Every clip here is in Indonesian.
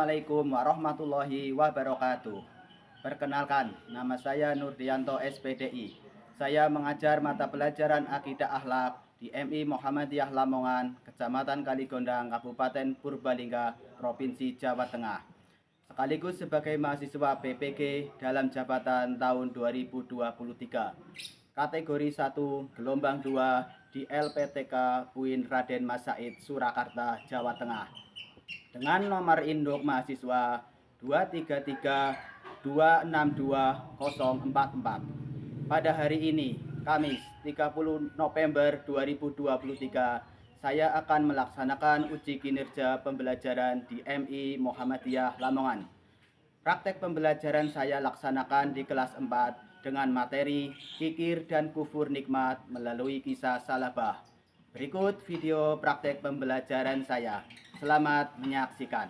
Assalamualaikum warahmatullahi wabarakatuh. Perkenalkan, nama saya Nurdianto SPDI. Saya mengajar mata pelajaran Akidah Akhlak di MI Muhammadiyah Lamongan, Kecamatan Kaligondang, Kabupaten Purbalingga, Provinsi Jawa Tengah. Sekaligus sebagai mahasiswa PPG dalam jabatan tahun 2023. Kategori 1, gelombang 2 di LPTK UIN Raden Mas Said, Surakarta, Jawa Tengah. Dengan nomor induk mahasiswa 233262044. Pada hari ini, Kamis 30 November 2023, saya akan melaksanakan uji kinerja pembelajaran di MI Muhammadiyah Lamongan. Praktek pembelajaran saya laksanakan di kelas 4 dengan materi kikir dan kufur nikmat melalui kisah salabah. Berikut video praktek pembelajaran saya. Selamat menyaksikan.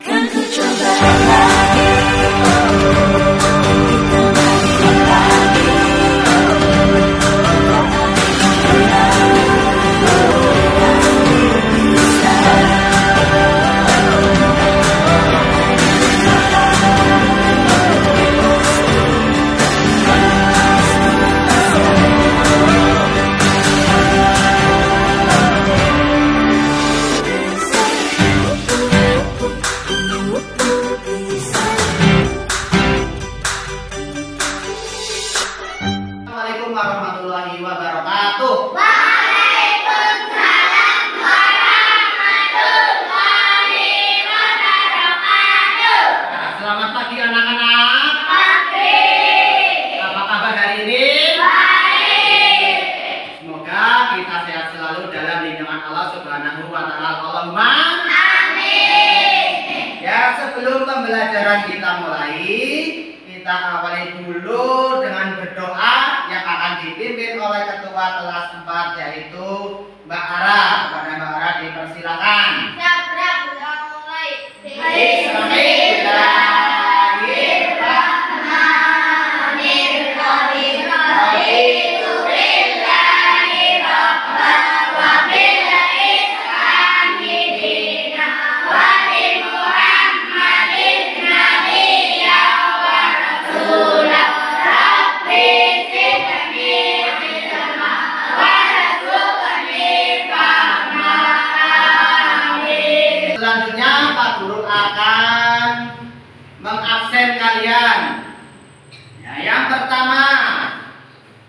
Warahmatullahi wabarakatuh. Waalaikumsalam warahmatullahi wabarakatuh. Selamat pagi anak-anak. Pagi. Apa kabar hari ini? Baik. Semoga kita sehat selalu dalam lindungan Allah Subhanahu wa taala. Allahumma Amin. ya, sebelum pembelajaran kita mulai, kita awali dulu dengan berdoa yang akan dipimpin oleh ketua kelas 4 yaitu Mbak Ara. Pada Mbak Ara dipersilakan. Siap, sudah mulai. Bismillahirrahmanirrahim. Selanjutnya Pak Guru akan mengabsen kalian. Ya, yang pertama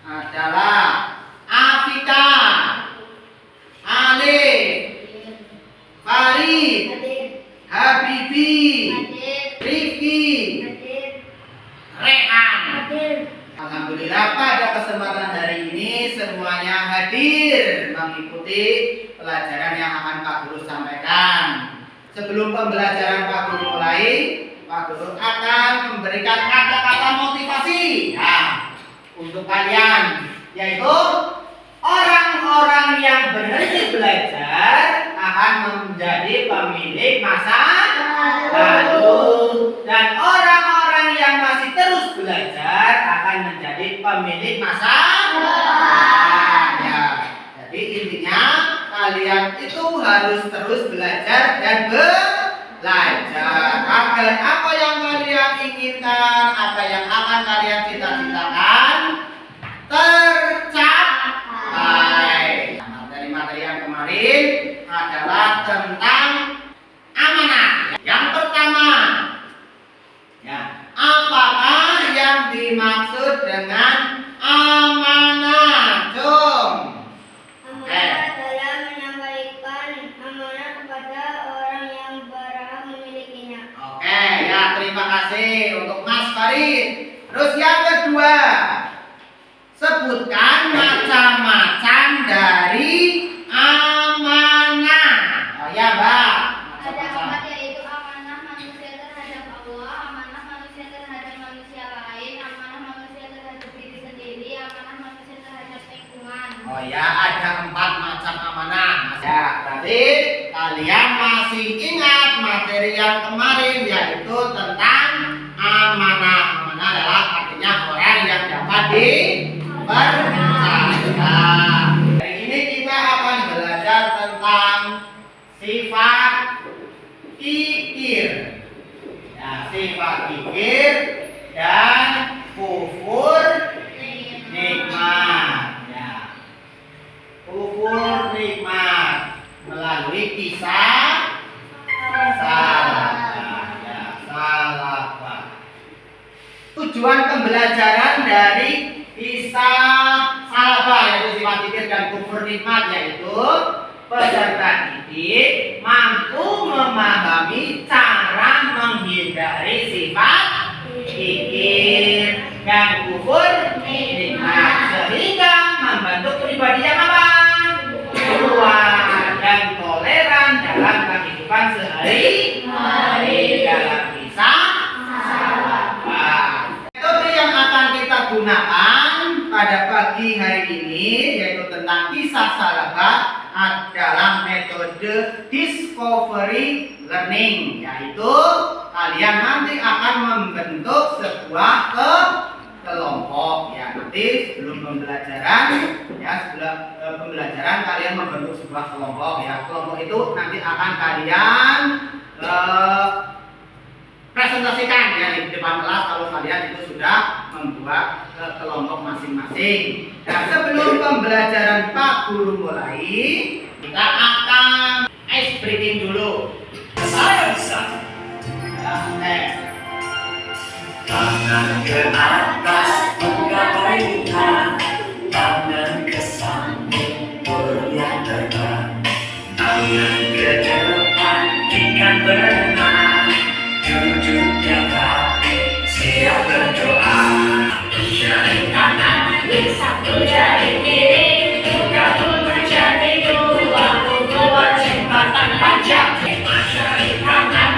adalah Afika, Alif, Farid, Habibi, Rifki, Rehan. Alhamdulillah pada kesempatan hari ini semuanya hadir mengikuti pelajaran yang akan Pak Guru sampaikan. Sebelum pembelajaran Pak Guru mulai, Pak Guru akan memberikan kata-kata motivasi untuk kalian, yaitu orang-orang yang berhenti belajar akan menjadi pemilik masa lalu, dan orang-orang yang masih terus belajar akan menjadi pemilik masa depan. Ya, jadi intinya kalian itu harus terus belajar dan belajar agar apa yang kalian inginkan, apa yang akan kalian cita-citakan tercapai. Materi-materi yang kemarin adalah tentang amanah. Yang pertama, ya, apakah yang dimaksud dengan amanah? Jom. Amanah adalah menyampaikan amanah kepada orang yang berhak memilikinya. Oke, ya, terima kasih untuk Mas Farid. Terus yang kedua, sebutkan macam-macam dari amanah. Oh ya, Mbak. Ada empat, yaitu amanah manusia terhadap Allah, amanah manusia terhadap manusia lain, amanah manusia terhadap diri sendiri, amanah manusia terhadap lingkungan. Oh ya, ada 4 macam amanah. Ya, berarti kalian masih ingat materi yang kemarin, yaitu tentang amanah. Amanah adalah artinya orang yang dapat dipercaya. Hari ini kita akan belajar tentang sifat kikir. Ya, Nah, sifat kikir dan kufur nikmat. Ya. Kufur nikmat melalui kisah salafah. Ya, salafah. Tujuan pembelajaran dari kisah salafah yaitu sifat kikir dan kufur nikmat yaitu peserta didik mampu memahami cara menghindari sifat kikir dan kufur nikmat sehingga membentuk pribadi yang apa? Kuat dan toleran dalam kehidupan sehari-hari dalam kisah salafah. Metode yang akan kita gunakan pada pagi hari ini yaitu tentang kisah salafah adalah metode discovery learning, yaitu kalian nanti akan membentuk sebuah kelompok. Ya, nanti sebelum pembelajaran pembelajaran kalian membentuk sebuah kelompok. Ya, kelompok itu nanti akan kalian presentasikan ya di depan kelas kalau kalian itu sudah membuat kelompok masing-masing. Nah, sebelum pembelajaran Pak Guru mulai, kita akan ice breaking dulu. Saya bisa. Tangan ke atas menggapai Tuhan, tangan ke samping yang terbang, tangan ke depan ikan berenang, duduk yang rapi siap berdoa. Jari kanan, satu jari kiri, gabung menjadi dua, buat jembatan panjang. Lima jari kanan,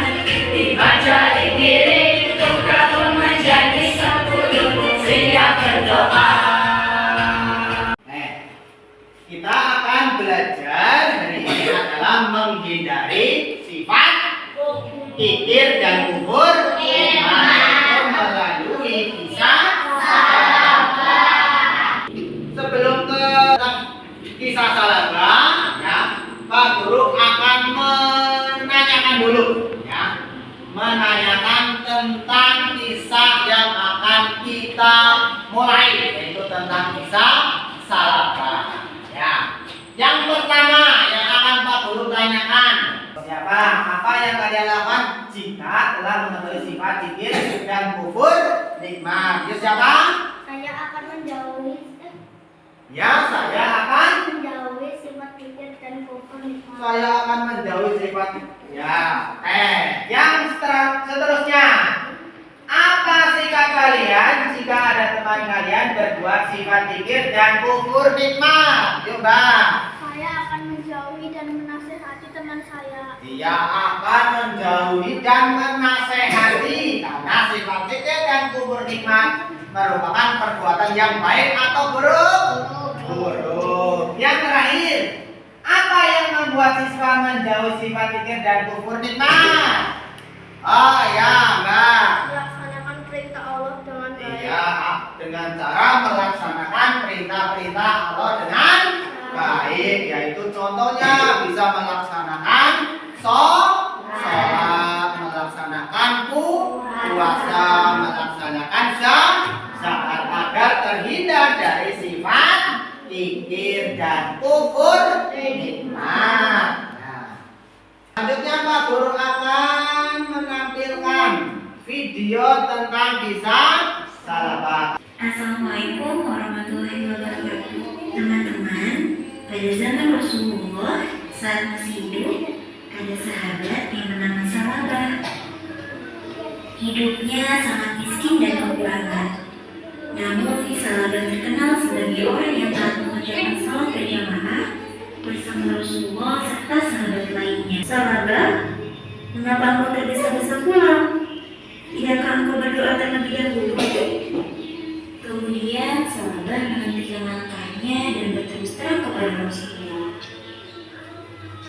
lima jari kiri, gabung menjadi 10, siap berdoa. Kita akan belajar hari ini adalah menghindari sifat kikir dan kufur nikmat melalui kisah salafah. Sebelum ke kisah salafah, ya, Pak Guru akan menanyakan dulu, ya, menanyakan tentang kisah yang akan kita mulai, yaitu tentang kisah salafah. Ya, yang pertama yang akan Pak Guru tanyakan, siapa? Apa yang kalian lakukan jika telah mengetahui sifat kikir dan kufur nikmat? Ya, siapa? Saya akan menjauhi Ya, saya akan sifat kikir dan kufur nikmat. Saya akan menjauhi sifat. Ya, yang seterusnya. Apa sikap kalian jika ada teman kalian berbuat sifat kikir dan kufur nikmat? Coba. Saya akan menjauhi dan menasehati teman saya. Dia akan menjauhi dan menasehati karena sifat kikir dan kufur nikmat merupakan perbuatan yang baik atau buruk? Buruk. Yang terakhir, apa yang membuat siswa menjauhi sifat kikir dan kufur nikmat? Oh ya, Mbak. Melaksanakan perintah Allah dengan baik. Iya, dengan cara melaksanakan perintah-perintah Allah dengan baik, yaitu contohnya bisa melaksanakan sholat, melaksanakan puasa, melaksanakan zakat agar terhindar dari sifat kikir dan kufur nikmat. Nah, selanjutnya Pak Guru akan menampilkan video tentang kisah salafah. Assalamualaikum warahmatullahi wabarakatuh. Teman-teman, pada zaman Rasulullah saat masih hidup, ada sahabat yang bernama Salabah. Hidupnya sangat miskin dan kekurangan. Namun Salabah terkenal sebagai orang yang taat mengerjakan salat berjamaah bersama Rasulullah serta sahabat lainnya. Salabah, mengapa engkau tergesa-gesa pulang? Tidakkah engkau berdoa terlebih dahulu? Kemudian Salabah menghentikan langkahnya dan berterus terang kepada Rasulullah.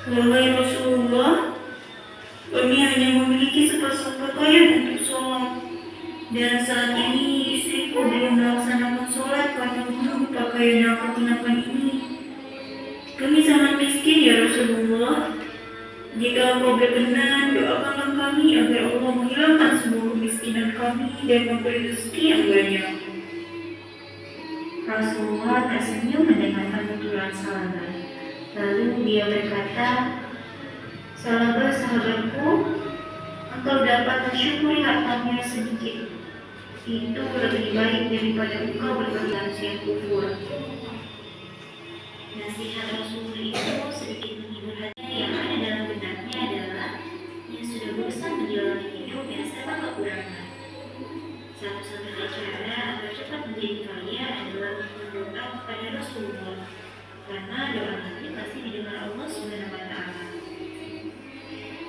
Wahai Rasulullah, kami hanya memiliki sepasang pakaian untuk sholat. Dan saat ini istriku belum melaksanakan sholat karena menunggu pakaian yang aku kenakan ini. Kami sangat miskin ya Rasulullah. Jika engkau berkenan, doakanlah kami agar Allah menghilangkan semua kemiskinan kami dan memberi rezeki yang banyak. Rasulullah tersenyum mendengarkan tuturan Salabah. Lalu dia berkata, Salabah sahabatku, engkau dapat mensyukuri hartanya sedikit. Itu lebih baik daripada engkau berbagi yang kufur. Nasihat Rasul itu sedikit menghibur hati. Yang ada dalam benaknya adalah yang sudah bosan menjalani hidup yang serba kekurangan. Satu-satunya cara agar cepat menjadi kaya adalah berdoa kepada Rasulullah, karena doa Nabi pasti didengar Allah Subhanahu wa Ta'ala.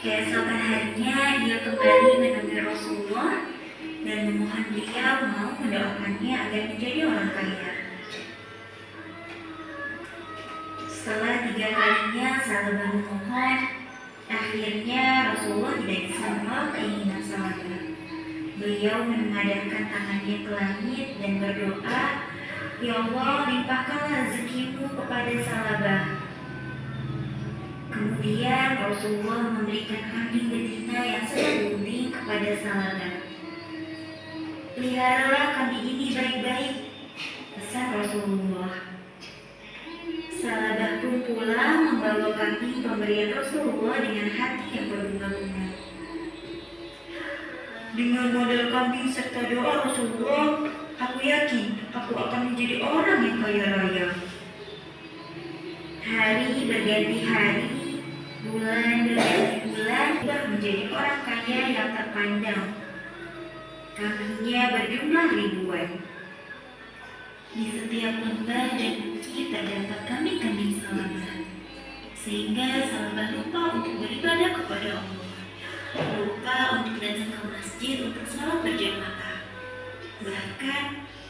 Keesokan harinya dia kembali menemui Rasulullah dan memohon beliau mau mendoakannya agar menjadi orang kaya. Setelah 3 kalinya Salabah memohon, akhirnya Rasulullah tidak bisa menolak keinginan Salabah. Beliau mengadahkan tangannya ke langit dan berdoa, Ya Allah, limpahkanlah rezekimu kepada Salabah. Kemudian Rasulullah memberikan kambing betina yang sedang berunding kepada Salabah. Peliharalah kambing ini baik-baik, pesan Rasulullah. Salabah pun pulang membawa kambing pemberian Rasulullah dengan hati yang berbunga-bunga. Dengan modal kambing serta doa Rasulullah, aku yakin aku akan menjadi orang yang kaya raya. Hari berganti hari, bulan berganti bulan, sudah menjadi orang kaya yang terpandang. Kambingnya berjumlah ribuan. Di setiap lembah dan bukit terdapat kambing-kambing Salabah, sehingga Salabah lupa untuk beribadah kepada Allah, lupa untuk datang ke masjid untuk sholat berjamaah. Bahkan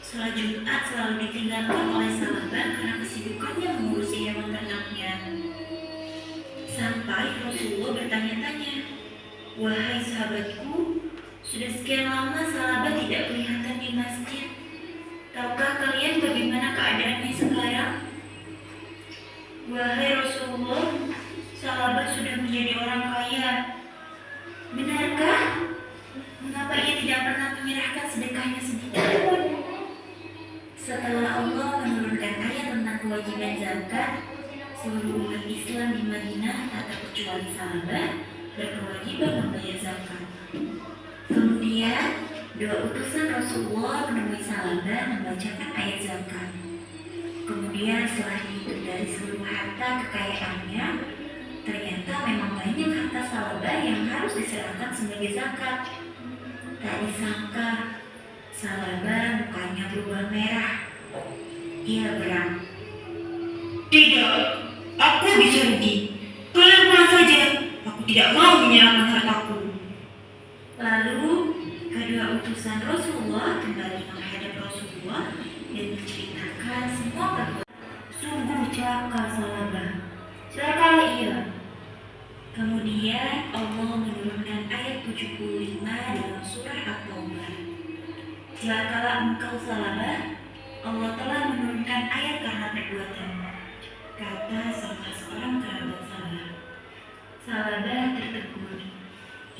sholat Jumat selalu ditinggalkan oleh Salabah karena kesibukannya mengurusi hewan ternaknya. Sampai Rasulullah bertanya-tanya, Wahai sahabatku, sudah sekian lama Salabah tidak kelihatan di masjid. Tahukah kalian bagaimana keadaannya sekarang? Wahai Rasulullah, Salabah sudah menjadi orang kaya. Benarkah? Mengapa ia tidak pernah menyerahkan sedekahnya sedikit pun? Setelah Allah menurunkan ayat tentang kewajiban zakat, seluruh umat Islam di Madinah tak terkecuali Salabah berkewajiban membayar zakat. Kemudian dua utusan Rasulullah menemui Salabah membacakan ayat zakat. Kemudian setelah dihitung dari seluruh harta kekayaannya, ternyata memang banyak harta Salabah yang harus diserahkan sebagai zakat. Tak disangka, Salabah mukanya berubah merah. Ia berang. Tidak, aku bisa rugi. Kalian pulang saja. Aku tidak mau menyerahkan hartaku. Lalu kedua utusan Rasulullah kembali menghadap Rasulullah dan menceritakan semua perbuatan. Sungguh celaka Salabah, celakalah ia. Kemudian Allah menurunkan ayat 75 dalam surah At-Taubah. Celakalah engkau Salabah, Allah telah menurunkan ayat karena perbuatanmu, kata salah seorang kerabat Salabah. Salabah tertegun.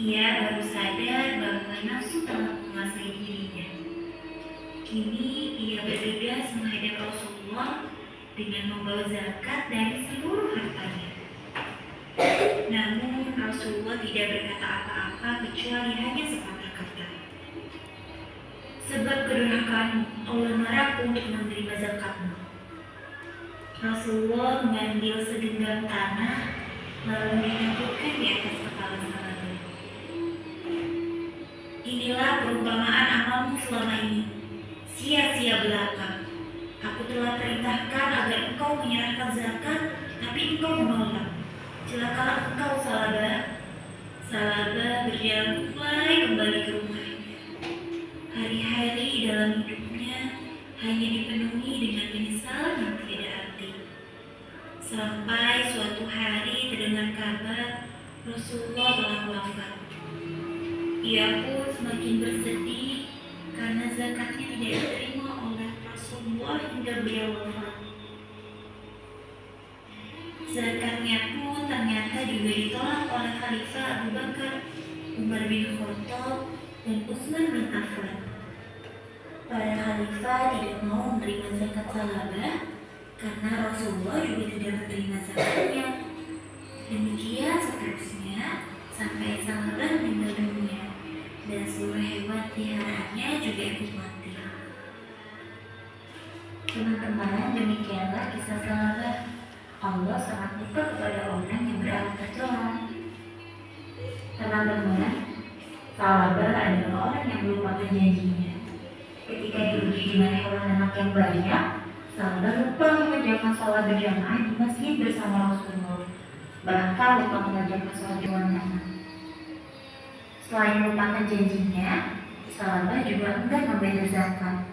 Ia baru sadar bahwa nafsu telah menguasai dirinya. Kini ia bergegas menghadap Rasulullah dengan membawa zakat dari seluruh hartanya. Namun Rasulullah tidak berkata apa-apa kecuali hanya sepatah kata. Sebab kedurhakaanmu, Allah melarangku untuk menerima zakatmu. Rasulullah mengambil segenggam tanah lalu ditampilkan di atas kepala Salabah. Inilah perumpamaan amalmu selama ini, sia-sia belaka. Aku telah perintahkan agar engkau menyerahkan zakat, tapi engkau menolak. Celakalah engkau Salabah. Salabah berjalan kembali ke rumahnya. Hari-hari dalam hidupnya hanya dipenuhi dengan penyesalan yang tiada arti. Sampai suatu hari terdengar kabar Rasulullah telah wafat. Ia pun semakin bersedih karena zakatnya tidak diterima oleh Rasulullah hingga beliau wafat. Zakatnya pun ternyata juga ditolak oleh Khalifah Abu Bakar, Umar bin Khattab, dan Utsman bin Affan. Para khalifah tidak mau menerima zakat salabah karena Rasulullah juga tidak menerima zakatnya. Demikian seterusnya sampai salabah meninggal dunia dan seluruh hewan peliharaannya juga ikut mati. Teman-teman, demikianlah kisah salabah. Allah sangat suka kepada orang yang berakhlak tercela. Teman-teman, salabah adalah orang yang melupakan janjinya. Ketika diuji dengan hewan anak yang banyak, salabah lupa mengerjakan sholat berjamaah di masjid bersama Rasulullah. Bahkan lupa mengerjakan sholat berjamaah. Selain melupakan janjinya, salabah juga enggan membayar zakat.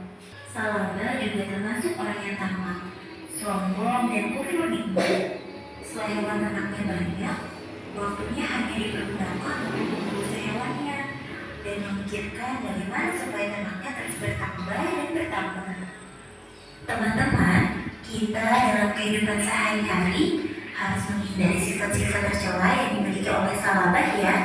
Salabah juga termasuk orang yang tamak, sombong, dan kufur nikmat. Setelah hewan ternaknya banyak, waktunya hanya dipergunakan untuk mengurus hewannya dan memikirkan bagaimana supaya ternaknya terus bertambah dan bertambah. Teman-teman, kita dalam kehidupan sehari-hari harus menghindari sifat-sifat tercela yang dimiliki oleh salabah ya.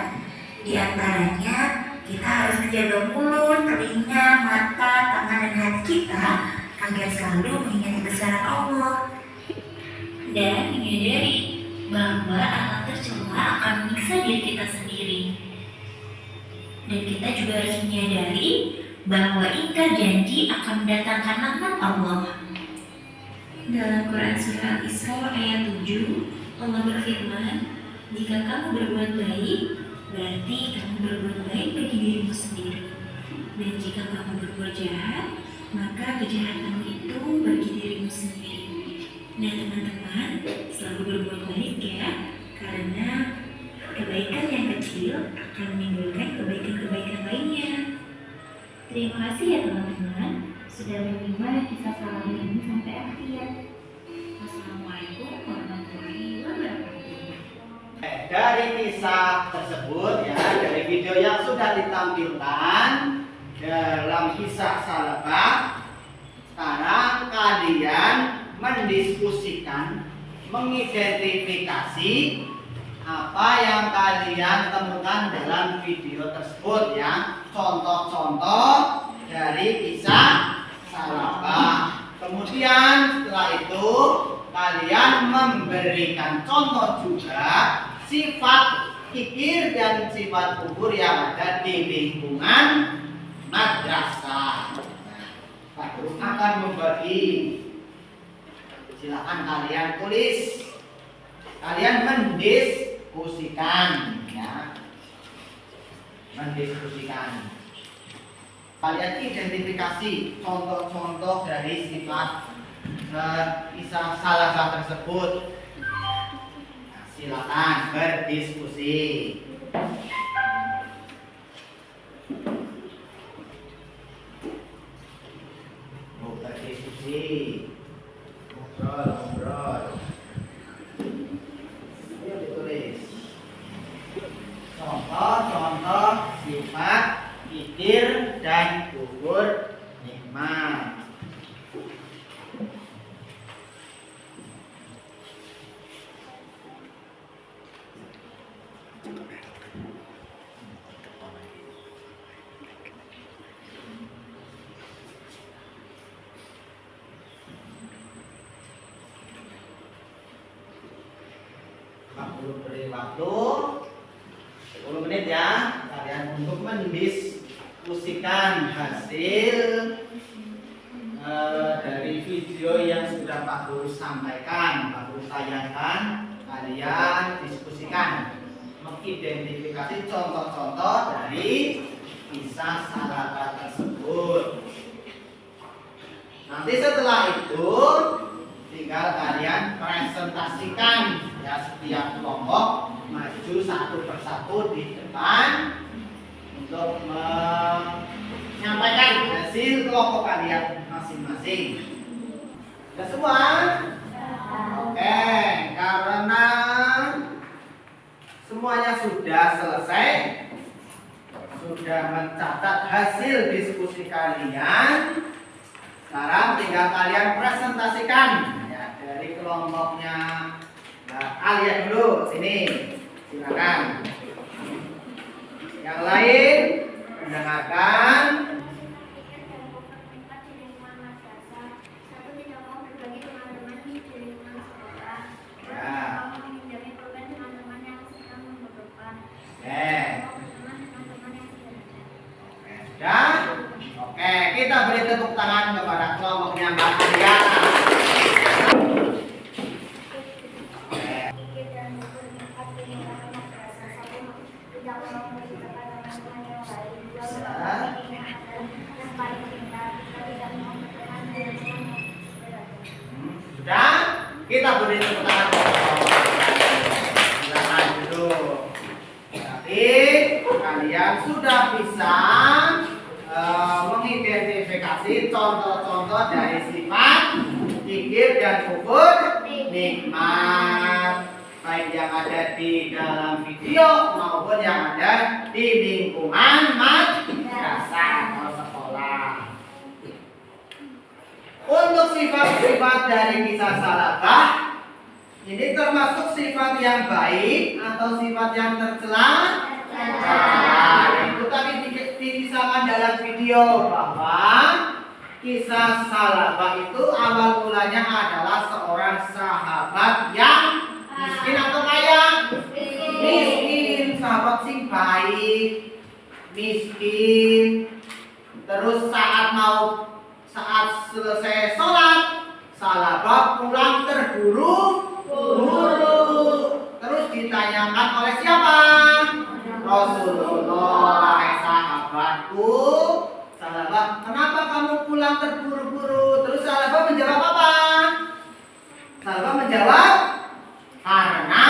Di antaranya, kita harus menjaga mulut, telinga, mata, tangan, dan hati kita agar selalu mengingat kebesaran Allah dan menyadari bahwa akhlak tercela akan menyiksa diri kita sendiri. Dan kita juga harus menyadari bahwa ingkar janji akan mendatangkan laknat Allah. Dalam Quran Surah Al-Isra ayat 7, Allah berfirman, "Jika kamu berbuat baik, berarti kamu berbuat baik bagi dirimu sendiri. Dan jika kamu berbuat jahat, maka kejahatanmu itu bagi dirimu sendiri." Nah teman-teman, selalu berbuat baik ya, karena kebaikan yang kecil akan menimbulkan kebaikan-kebaikan lainnya. Terima kasih ya teman-teman sudah menyimak kisah salabah ini sampai akhir. Wassalamualaikum warahmatullahi wabarakatuh. Dari kisah tersebut ya, dari video yang sudah ditampilkan dalam kisah salabah, sekarang kalian mendiskusikan, mengidentifikasi apa yang kalian temukan dalam video tersebut ya. Contoh-contoh dari kisah salabah. Kemudian setelah itu kalian memberikan contoh juga sifat kikir dan sifat kufur yang ada di lingkungan madrasah. Pak Guru akan membagi. Silakan kalian tulis. Kalian mendiskusikan ya. Mendiskusikan. Kalian identifikasi contoh-contoh dari sifat kisah salabah tersebut. Nah, silakan berdiskusi. Berdiskusi. Ngobrol. Ayo ditulis. Contoh-contoh sifat kikir dan kufur nikmat. Beri waktu 10 menit ya kalian untuk mendiskusikan hasil dari video yang sudah Pak Guru sampaikan, Pak Guru tayangkan. Kalian diskusikan, mengidentifikasi contoh-contoh dari kisah salabah tersebut. Nanti setelah itu tinggal kalian presentasikan ya, setiap kelompok maju satu persatu di depan untuk menyampaikan hasil kelompok kalian masing-masing. Sudah semua? Oke, karena semuanya sudah selesai, sudah mencatat hasil diskusi kalian, sekarang tinggal kalian presentasikan ya, dari kelompoknya. Nah, kalian dulu sini. Silakan. Yang lain mendengarkan. Sudah? Oke, kita beri tepuk tangan kepada kelompoknya Mbak Ariana. Sudah? Kita beri tepuk tangan. Silakan duduk. Berarti kalian sudah bisa mengidentifikasi contoh-contoh dari sifat kikir dan kufur nikmat, baik yang ada di dalam video maupun yang ada di lingkungan madrasah atau sekolah. Untuk sifat-sifat dari kisah salafah, ini termasuk sifat yang baik atau sifat yang tercela? Itu tadi dikisahkan dalam video bahwa kisah salafah itu awal mulanya adalah seorang sahabat yang miskin atau kaya? Miskin, sahabat sing baik, miskin. Terus saat selesai sholat, salafah pulang terburu-buru. Terus ditanyakan oleh siapa? Rasulullah, "Hai sahabatku, salafah, kenapa kamu pulang terburu-buru?" Terus salafah menjawab apa? Salafah menjawab, "Karena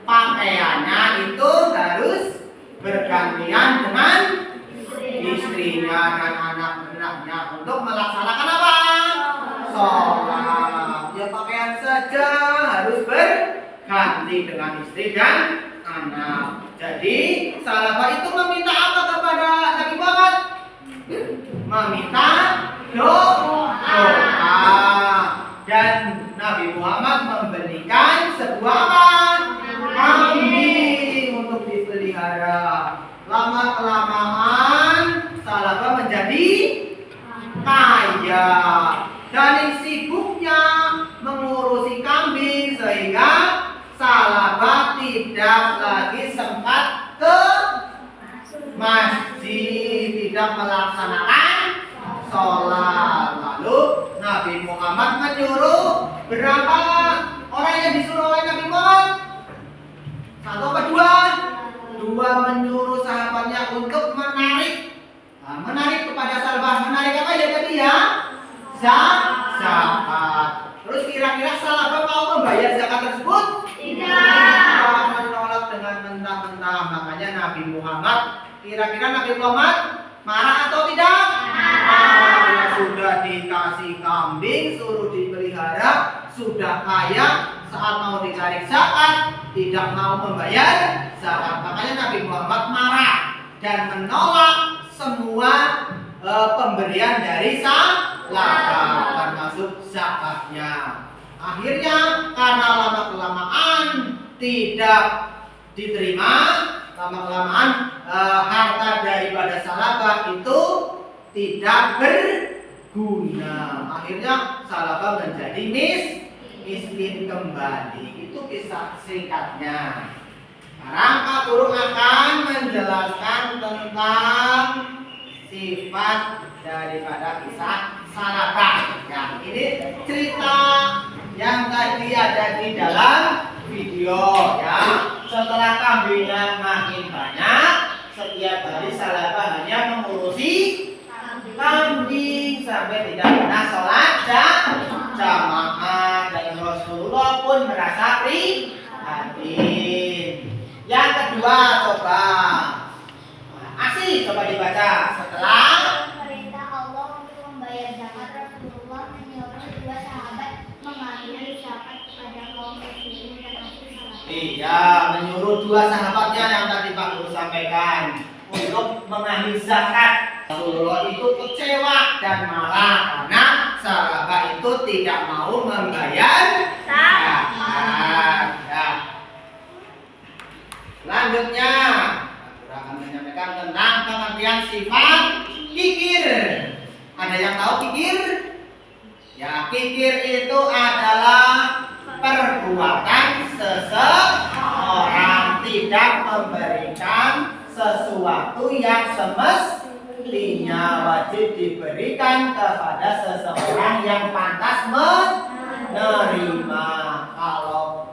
pakaiannya itu harus bergantian dengan istrinya dan anak-anaknya untuk melaksanakan apa? Sholat. Ya pakaian saja harus berganti dengan istri dan anak." Jadi salafah itu meminta apa kepada Nabi Muhammad? Meminta doa. Dan Nabi Muhammad memberikan sebuah apa? Kambing untuk dipelihara. Lama-kelamaan salafah menjadi kaya. Dan sibuknya mengurusi kambing sehingga salafah tidak lagi sempat ke masjid, tidak melaksanakan sholat. Lalu Nabi Muhammad menyuruh berapa orang yang disuruh oleh Nabi Muhammad? Satu apa dua? Dua, menyuruh sahabatnya untuk menarik. Menarik kepada salafah. Menarik apa ya tadi ya? Zakat. Terus kira-kira salafah mau membayar zakat tersebut? Tidak. Menolak dengan mentah-mentah. Makanya Nabi Muhammad, kira-kira Nabi Muhammad marah atau tidak? Marah. Sudah dikasih kambing, suruh dipelihara, sudah kaya, saat mau ditarik zakat tidak mau membayar zakat. Makanya Nabi Muhammad marah dan menolak semua pemberian dari salafah, termasuk zakatnya. Akhirnya karena lama-kelamaan tidak diterima, lama-kelamaan harta daripada salafah itu tidak berguna. Akhirnya salafah menjadi miskin kembali. Itu kisah singkatnya. Sekarang Kak Guru akan menjelaskan tentang sifat daripada kisah salafah. Ya, ini cerita yang tadi ada di dalam video ya. Setelah kambingnya makin banyak, setiap hari salafah hanya mengurusi kambing sampai tidak pernah sholat jamaah, dan Rasulullah pun merasa prihatin. Yang kedua, coba coba dibaca. Setelah perintah Allah untuk membayar zakat, Rasulullah menyuruh dua sahabat mengambil zakat kepada kaum muslimin termasuk salafah. Iya, menyuruh dua sahabatnya yang tadi Pak Guru sampaikan untuk mengambil zakat. Rasulullah itu kecewa dan marah karena sahabat itu tidak mau membayar zakat. Ya. Selanjutnya, Guru akan menyampaikan tentang pengertian sifat kikir. Ada yang tahu kikir? Ya, kikir itu adalah perbuatan seseorang tidak memberikan sesuatu yang semestinya wajib diberikan kepada seseorang yang pantas menerima. Kalau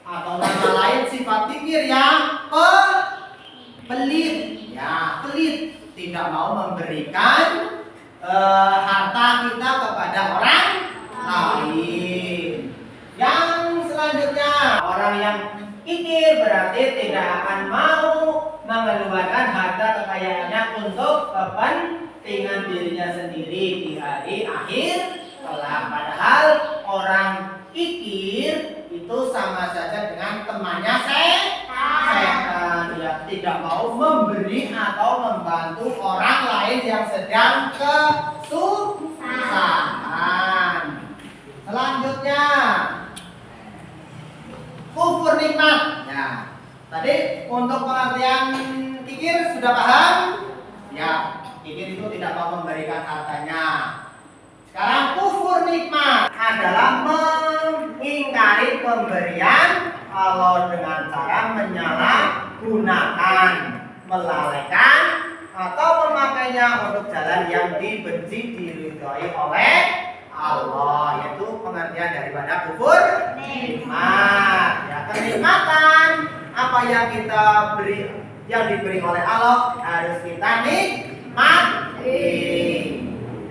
atau nama lain sifat kikir yang pelit, ya pelit, tidak mau memberikan harta kita kepada orang lain. Yang selanjutnya, orang yang kikir berarti tidak akan mau mengeluarkan harta kekayaannya untuk kepentingan dirinya sendiri di hari akhir kelak. Padahal orang kikir itu sama saja dengan temannya setan, ya, tidak mau memberi atau membantu orang lain yang sedang kesusahan. Selanjutnya, kufur nikmat. Ya, tadi untuk pengertian kikir sudah paham? Ya, kikir itu tidak mau memberikan hartanya. Sekarang kufur nikmat adalah mengingkari pemberian Allah dengan cara menyalahgunakan, melalaikan, atau memakainya untuk jalan yang dibenci, diridhoi oleh Allah. Yaitu pengertian daripada kufur nikmat. Ya, kenikmatan apa yang kita beri, yang diberi oleh Allah harus kita nikmati.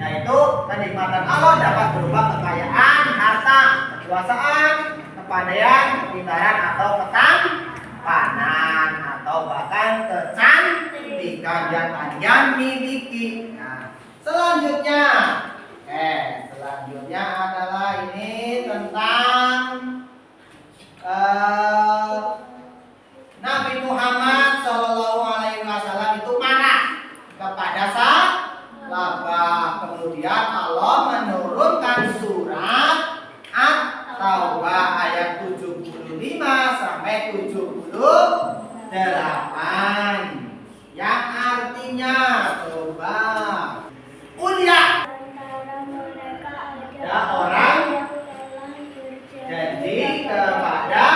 Yaitu kenikmatan Allah dapat berupa kekayaan, harta, kekuasaan, kepandaian, kepintaran atau ketampanan, atau bahkan kecantikan yang kalian miliki. Nah, selanjutnya adalah ini tentang Nabi Muhammad SAW itu marah kepada sahabat. Kemudian Allah menurunkan surat At-Taubah ayat 75 sampai 78 yang artinya, coba kuliah ya orang janji kepada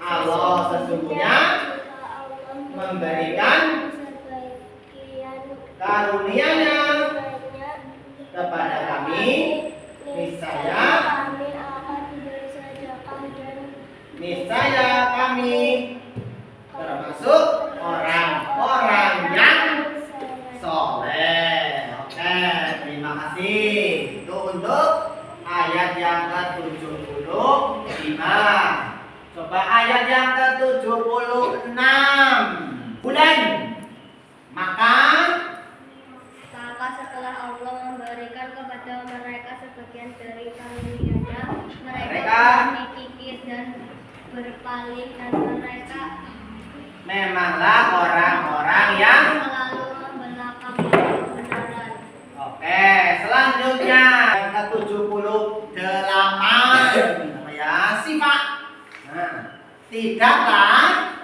Allah sesungguhnya memberikan karunia-Nya kepada kami, niscaya kami termasuk orang-orang yang soleh. Oke, terima kasih. Itu untuk ayat yang ke-75. Coba ayat yang ke-76. Bulan. Maka setelah Allah memberikan kepada mereka sebagian dari karunia-Nya, mereka kikir dan berpaling, dan mereka memanglah orang-orang yang selalu membelakangkan kebenaran. Oke, selanjutnya yang ke-78 apa ya? Sifat. Nah, tidaklah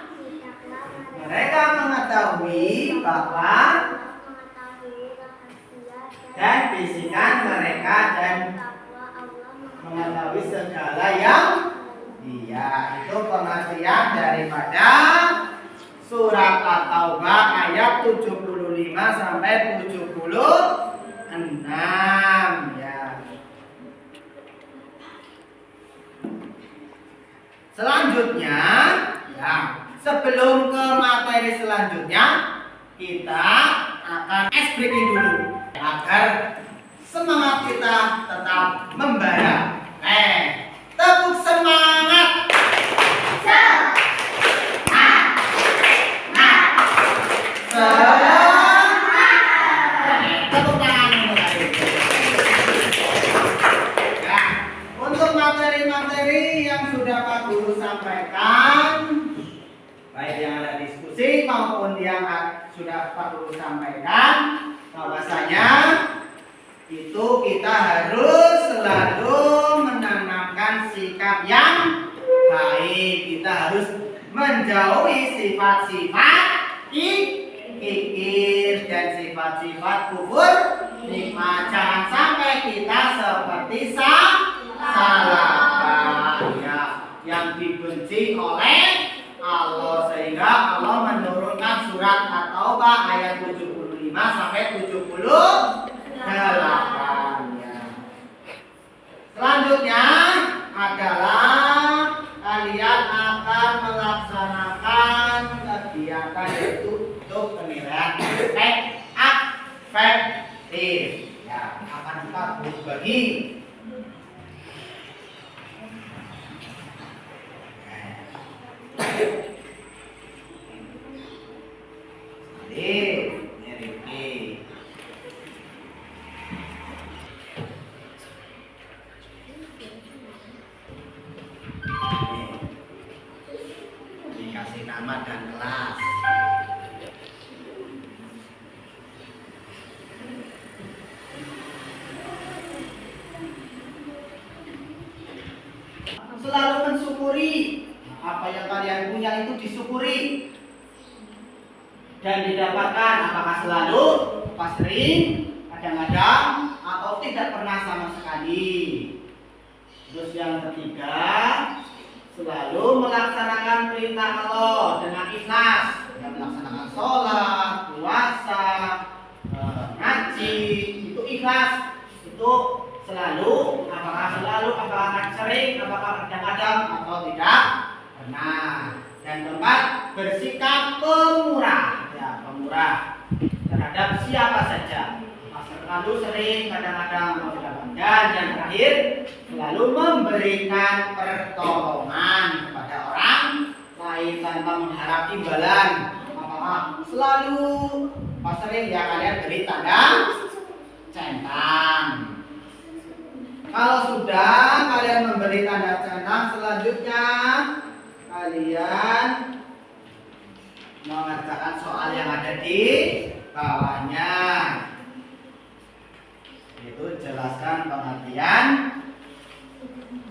mereka mengetahui bahwa dan bisikan mereka dan mengetahui segala yang itu pengertian daripada surat At-Taubah ayat 75 sampai 76 ya. Selanjutnya ya, sebelum ke materi selanjutnya kita akan ice breaking dulu agar semangat kita tetap membara. Tepuk semangat. Tepuk tangan untuk adik. Ya, untuk materi-materi yang sudah Pak Guru sampaikan, baik yang ada diskusi maupun yang sudah Pak Guru sampaikan, bahwasanya itu kita harus selalu menanamkan sikap yang baik. Kita harus menjauhi sifat-sifat kikir dan sifat-sifat kufur nikmat. Jangan sampai kita seperti salafah ya, yang dibenci oleh Allah, sehingga Allah menurunkan surat At-Taubah ayat 75 sampai 78 ya. Selanjutnya adalah kalian akan melaksanakan kegiatan yaitu untuk penilaian efektif ya, akan kita bagi. Dikasih nama dan kelas. Selalu mensyukuri apa yang kalian punya, itu disyukuri dan didapatkan, apakah selalu, apa sering, kadang-kadang, atau tidak pernah sama sekali. Terus yang ketiga, selalu melaksanakan perintah Allah dengan ikhlas, dan melaksanakan sholat, puasa, ngaji, itu ikhlas, itu selalu, apakah sering, apakah kadang-kadang, atau tidak pernah. Dan keempat, bersikap pemurah, ya pemurah terhadap siapa saja, selalu sering, kadang-kadang, atau tidak pernah. Dan yang terakhir, selalu memberikan pertolongan kepada orang lain tanpa mengharap imbalan. Apakah selalu, pas sering ya kalian beri tanda centang. Kalau sudah kalian memberi tanda centang, selanjutnya kalian mengerjakan soal yang ada di bawahnya. Itu jelaskan pengertian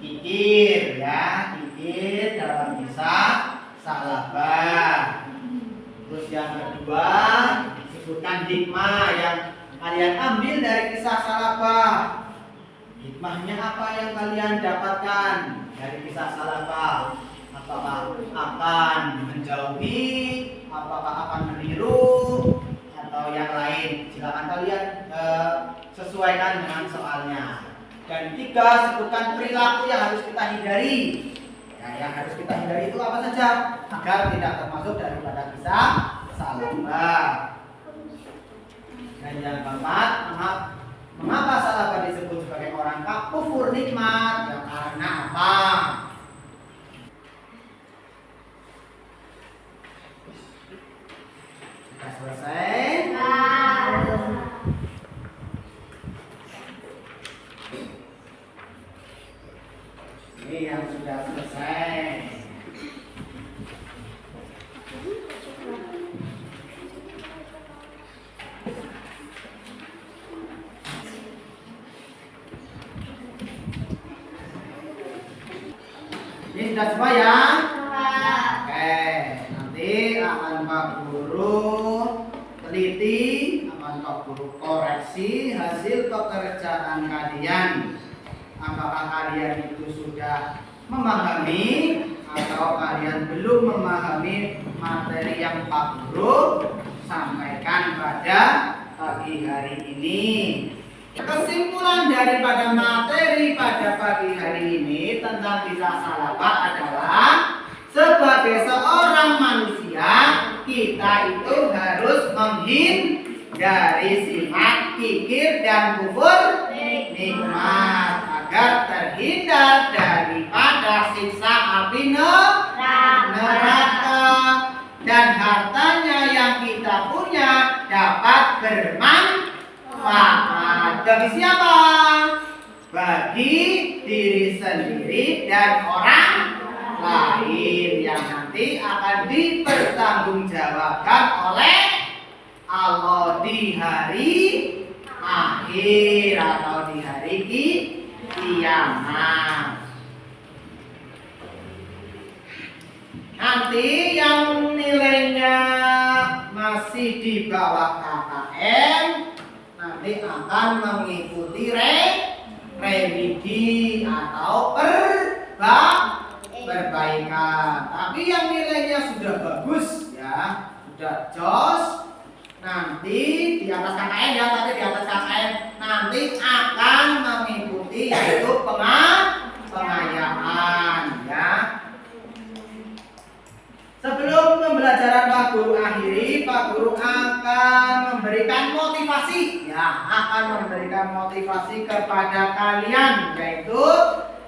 kikir ya, kikir dalam kisah salabah. Terus yang kedua, sebutkan hikmah yang kalian ambil dari kisah salabah. Hikmahnya apa yang kalian dapatkan dari kisah salafah? Apakah akan menjauhi, apakah akan meniru, atau yang lain? Silakan kalian sesuaikan dengan soalnya. Dan tiga, sebutkan perilaku yang harus kita hindari. Ya, yang harus kita hindari itu apa saja agar tidak termasuk daripada kisah salafah. Dan yang keempat, mengapa salafah disebut sebagai orang kufur nikmat? Ya, karena apa? Sudah selesai? Ini yang sudah selesai. Ini sudah semua ya? Oke, nanti akan Pak Guru teliti, akan Pak Guru koreksi hasil pekerjaan kalian. Apakah kalian itu sudah memahami atau kalian belum memahami materi yang Pak Guru sampaikan pada pagi hari ini. Kesimpulan daripada materi pada pagi hari ini tentang kisah salafah adalah sebagai seorang manusia kita itu harus menghindari sifat kikir dan kufur nikmat agar terhindar daripada siksa api neraka, dan hartanya yang kita punya dapat bermanfaat bagi siapa? Bagi diri sendiri dan orang lain yang nanti akan dipertanggungjawabkan oleh Allah di hari akhir atau di hari kiamat. Nanti yang nilainya masih di bawah KKM nanti akan mengikuti revisi atau perbaikan. Tapi yang nilainya sudah bagus ya, sudah jos, nanti di atas KKM ya, tapi di atas KKM nanti akan mengikuti yaitu pengayaan ya. Sebelum pembelajaran Pak Guru akhiri, Pak Guru akan memberikan motivasi ya, akan memberikan motivasi kepada kalian, yaitu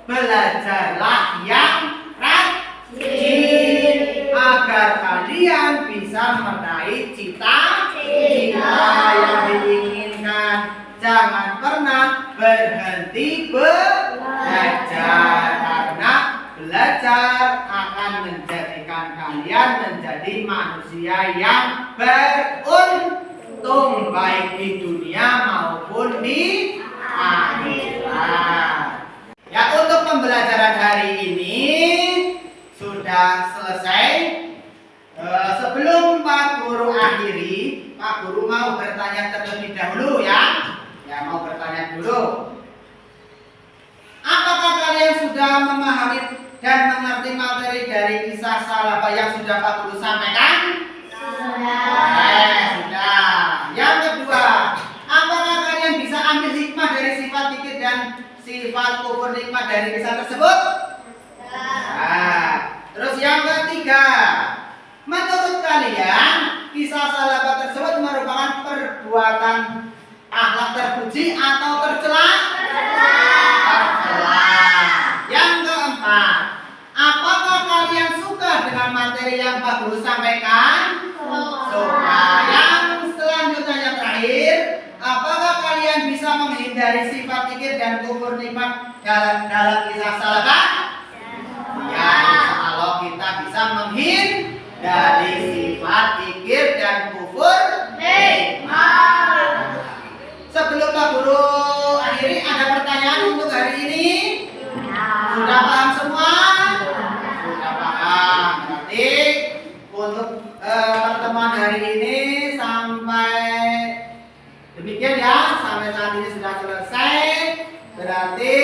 belajarlah yang rajin agar kalian bisa meraih cita-cita yang diinginkan. Jangan pernah berhenti belajar, karena belajar akan menjadikan kalian menjadi manusia yang beruntung baik di dunia maupun di akhirat. Ya, untuk pembelajaran hari ini sudah selesai. Sebelum Pak Guru akhiri, Pak Guru mau bertanya terlebih dahulu ya. Ya, mau bertanya dulu. Apakah kalian sudah memahami dan mengerti materi dari kisah Salabah yang sudah Pak Guru sampaikan? Sudah. Yang kedua, apakah kalian bisa ambil hikmah dari sifat fikir dan sifat kufur nikmat dari kisah tersebut? Terus yang ketiga, menurut kalian kisah Salabah tersebut merupakan perbuatan akhlak terpuji atau tercela? Yang keempat, apakah kalian suka dengan materi yang Pak Guru sampaikan? Suka. Yang selanjutnya yang terakhir, apakah kalian bisa menghindari sifat fikir dan kufur nikmat dalam kisah Salabah? Ya, kalau kita bisa menghindari sifat fikir dan kufur nikmat. Sebelum Pak Guru akhiri, ada pertanyaan untuk hari ini? Sudah paham semua? Sudah paham. Berarti untuk pertemuan hari ini sampai demikian ya. Sampai saat ini sudah selesai. Berarti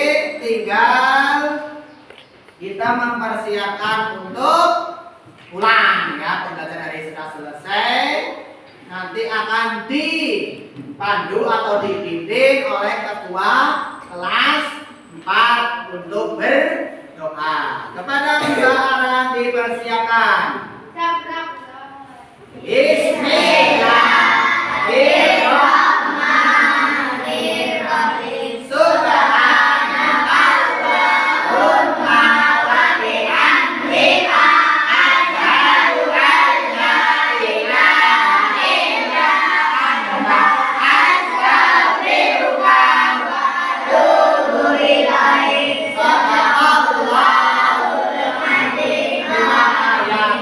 tinggal kita mempersiapkan untuk pulang ya. Pembelajaran hari ini sudah selesai. Nanti akan dipandu atau dibimbing oleh ketua kelas 4 untuk berdoa. Kepada Mbak Aran dipersiapkan. Bismillahirrahmanirrahim. Subhanakallahumma wa bihamdika asyhadu an la ilaha illa anta astaghfiruka wa atubu ilaik.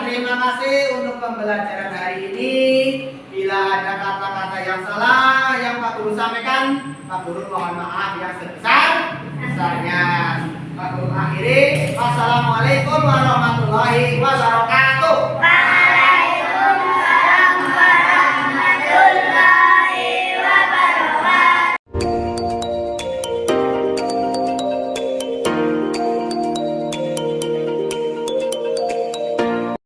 Terima kasih untuk pembelajaran hari ini. Bila ada kata-kata yang salah yang Pak Guru sampaikan, Pak Guru mohon maaf yang sebesar-besarnya. Pak Guru akhiri. Wassalamualaikum warahmatullahi wabarakatuh.